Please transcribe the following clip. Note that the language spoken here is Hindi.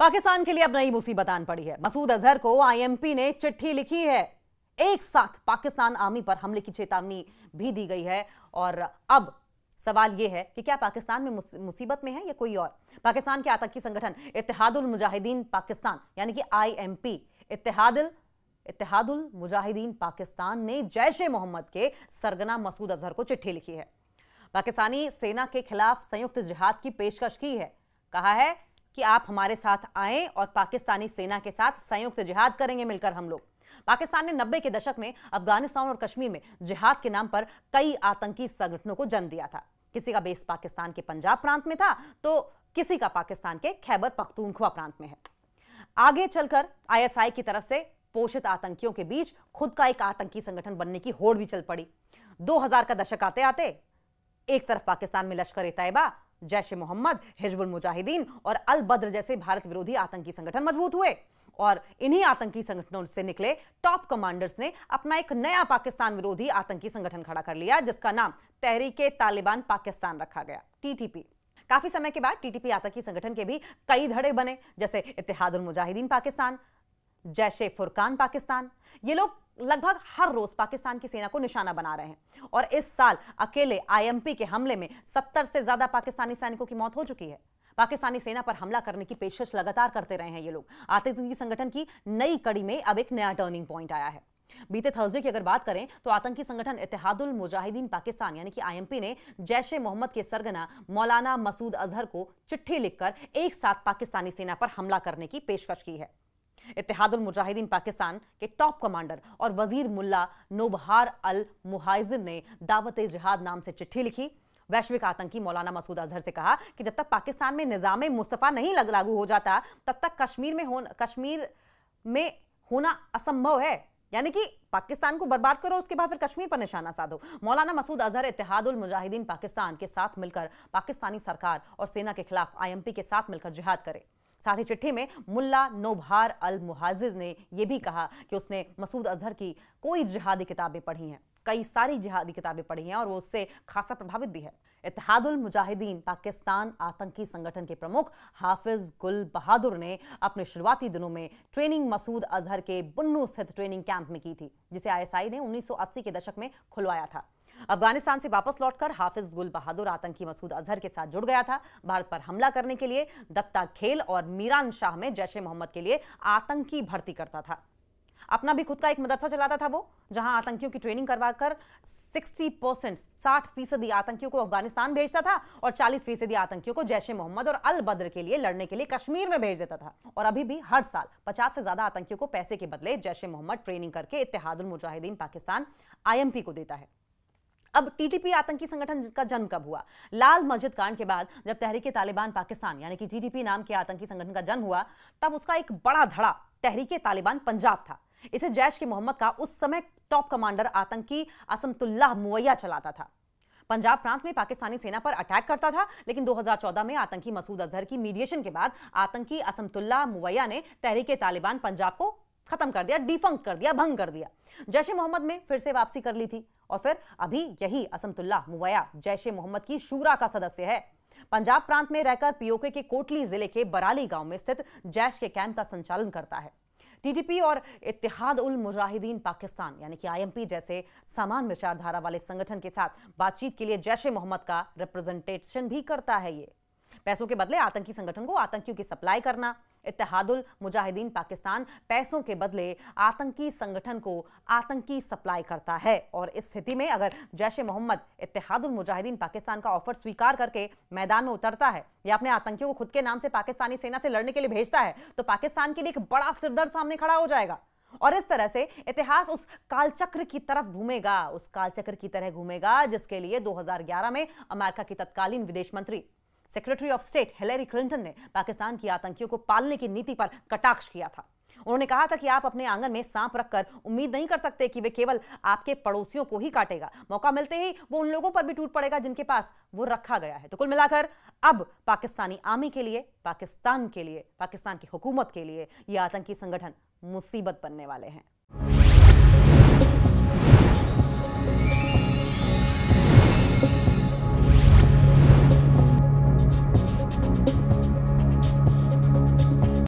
पाकिस्तान के लिए अब नई मुसीबत आन पड़ी है। मसूद अजहर को आईएमपी ने चिट्ठी लिखी है। एक साथ पाकिस्तान आर्मी पर हमले की चेतावनी भी दी गई है। और अब सवाल यह है कि क्या पाकिस्तान में मुसीबत में है या कोई और। पाकिस्तान के आतंकी संगठन इत्तेहादुल मुजाहिदीन पाकिस्तान यानी कि आईएमपी, इत्तेहादुल मुजाहिदीन पाकिस्तान ने जैश ए मोहम्मद के सरगना मसूद अजहर को चिट्ठी लिखी है। पाकिस्तानी सेना के खिलाफ संयुक्त जिहाद की पेशकश की है। कहा है कि आप हमारे साथ आएं और पाकिस्तानी सेना के साथ संयुक्त जिहाद करेंगे मिलकर हम लोग। पाकिस्तान ने 90 के दशक में अफगानिस्तान और कश्मीर में जिहाद के नाम पर कई आतंकी संगठनों को जन्म दिया था। किसी का बेस पाकिस्तान के पंजाब प्रांत में था तो किसी का पाकिस्तान के खैबर पख्तूनख्वा प्रांत में है। आगे चलकर आईएसआई की तरफ से पोषित आतंकियों के बीच खुद का एक आतंकी संगठन बनने की होड़ भी चल पड़ी। 2000 का दशक आते आते एक तरफ पाकिस्तान में लश्कर-ए-तैयबा, जैश ए मोहम्मद, हिजबुल मुजाहिदीन और अल बद्र जैसे भारत विरोधी आतंकी संगठन मजबूत हुए और इन्हीं आतंकी संगठनों से निकले टॉप कमांडर्स ने अपना एक नया पाकिस्तान विरोधी आतंकी संगठन खड़ा कर लिया, जिसका नाम तहरीक-ए-तालिबान पाकिस्तान रखा गया, टीटीपी। काफी समय के बाद टीटीपी आतंकी संगठन के भी कई धड़े बने, जैसे इत्तेहादुल मुजाहिदीन पाकिस्तान, जैश-ए-फुरकान पाकिस्तान। ये लोग लगभग हर रोज पाकिस्तान की सेना को निशाना बना रहे हैं और इस साल अकेले आईएमपी के हमले में 70 से ज्यादा पाकिस्तानी सैनिकों की मौत हो चुकी है। पाकिस्तानी सेना पर हमला करने की पेशकश लगातार करते रहे हैं ये लोग। आतंकी संगठन की नई कड़ी में अब एक नया टर्निंग पॉइंट आया है। बीते थर्सडे की अगर बात करें तो आतंकी संगठन इत्तेहादुल मुजाहिदीन पाकिस्तान यानी कि आईएमपी ने जैश ए मोहम्मद के सरगना मौलाना मसूद अजहर को चिट्ठी लिखकर एक साथ पाकिस्तानी सेना पर हमला करने की पेशकश की है। इत्तेहादुल मुजाहिदीन पाकिस्तान के टॉप कमांडर और वजीर मुल्ला नोबहार अल मुहाजिर ने दावत-ए जिहाद नाम से चिट्ठी लिखी। वैश्विक आतंकी मौलाना मसूद अजहर से कहा कि जब तक पाकिस्तान में निजाम मुस्तफा नहीं लागू हो जाता तब तक कश्मीर में होना असंभव है। यानी कि पाकिस्तान को बर्बाद करो, उसके बाद फिर कश्मीर पर निशाना साधो। मौलाना मसूद अजहर इत्तेहादुल मुजाहिदीन पाकिस्तान के साथ मिलकर पाकिस्तानी सरकार और सेना के खिलाफ आईएमपी के साथ मिलकर जिहाद करे। साथ ही चिट्ठी में मुल्ला नोबहार अल मुहाजिर ने यह भी कहा कि उसने मसूद अजहर की कई जिहादी किताबें पढ़ी हैं, कई सारी जिहादी किताबें पढ़ी हैं और वो उससे खासा प्रभावित भी है। इत्तेहादुल मुजाहिदीन पाकिस्तान आतंकी संगठन के प्रमुख हाफिज गुल बहादुर ने अपने शुरुआती दिनों में ट्रेनिंग मसूद अजहर के बुन्नू स्थित ट्रेनिंग कैंप में की थी, जिसे आईएसआई ने 1980 के दशक में खुलवाया था। अफगानिस्तान से वापस लौटकर हाफिज गुल बहादुर आतंकी मसूद अजहर के साथ जुड़ गया था। भारत पर हमला करने के लिए दत्ता खेल और मीरान शाह में जैश ए मोहम्मद के लिए आतंकी भर्ती करता था। अपना भी खुद का एक मदरसा चलाता था वो, जहां आतंकियों की ट्रेनिंग करवाकर 60% आतंकियों को अफगानिस्तान भेजता था और 40% आतंकियों को जैश ए मोहम्मद और अल बद्र के लिए लड़ने के लिए कश्मीर में भेज देता था। और अभी भी हर साल 50 से ज्यादा आतंकियों को पैसे के बदले जैश ए मोहम्मद ट्रेनिंग करके इत्तेहादुल मुजाहिदीन पाकिस्तान आईएमपी को देता है। अब टीटीपी आतंकी संगठन का जन्म कब हुआ? लाल मस्जिद कांड के बाद जब तहरीक-ए-तालिबान पाकिस्तान यानी कि टीटीपी नाम के आतंकी संगठन का जन्म हुआ, तब उसका एक बड़ा धड़ा तहरीक-ए-तालिबान पंजाब था। इसे जैश के मोहम्मद का उस समय टॉप कमांडर आतंकी असमतुल्लाह मुवैया चलाता था। पंजाब प्रांत में पाकिस्तानी सेना पर अटैक करता था, लेकिन 2014 में आतंकी मसूद अजहर की मीडिएशन के बाद आतंकी असमतुल्लाह मुवैया ने तहरीक-ए-तालिबान पंजाब को खत्म कर दिया, डिफंक्ट कर दिया, भंग कर दिया। जैश ए मोहम्मद में फिर से वापसी कर ली थी और फिर अभी यही असमतुल्लाह मुवैया जैश ए मोहम्मद की शूरा का सदस्य है। पंजाब प्रांत में रहकर पीओके के कोटली जिले के बराली गांव में स्थित जैश के कैंप का संचालन करता है। टीटीपी और इत्तेहादुल मुजाहिदीन पाकिस्तान यानी कि आईएमपी जैसे समान विचारधारा वाले संगठन के साथ बातचीत के लिए जैश ए मोहम्मद का रिप्रेजेंटेशन भी करता है। ये पैसों के बदले आतंकी संगठन को आतंकियों की सप्लाई करना। इत्तेहादुल मुजाहिदीन पाकिस्तान पैसों के बदले आतंकी संगठन को आतंकी सप्लाई करता है और इस स्थिति में अगर जैश ए मोहम्मद इत्तेहादुल मुजाहिदीन पाकिस्तान का ऑफर स्वीकार करके मैदान में उतरता है या अपने आतंकियों को खुद के नाम से पाकिस्तानी सेना से लड़ने के लिए भेजता है तो पाकिस्तान के लिए एक बड़ा सिरदर्द सामने खड़ा हो जाएगा और इस तरह से इतिहास उस कालचक्र की तरफ घूमेगा, उस कालचक्र की तरह घूमेगा जिसके लिए 2011 में अमेरिका की तत्कालीन विदेश मंत्री secretary of state Hillary Clinton ने पाकिस्तान की आतंकियों को पालने की नीति पर कटाक्ष किया था। उन्होंने कहा था कि आप अपने आंगन में सांप रखकर उम्मीद नहीं कर सकते कि वे केवल आपके पड़ोसियों को ही काटेगा, मौका मिलते ही वो उन लोगों पर भी टूट पड़ेगा जिनके पास वो रखा गया है। तो कुल मिलाकर अब पाकिस्तानी आर्मी के लिए, पाकिस्तान के लिए, पाकिस्तान की हुकूमत के लिए ये आतंकी संगठन मुसीबत बनने वाले हैं।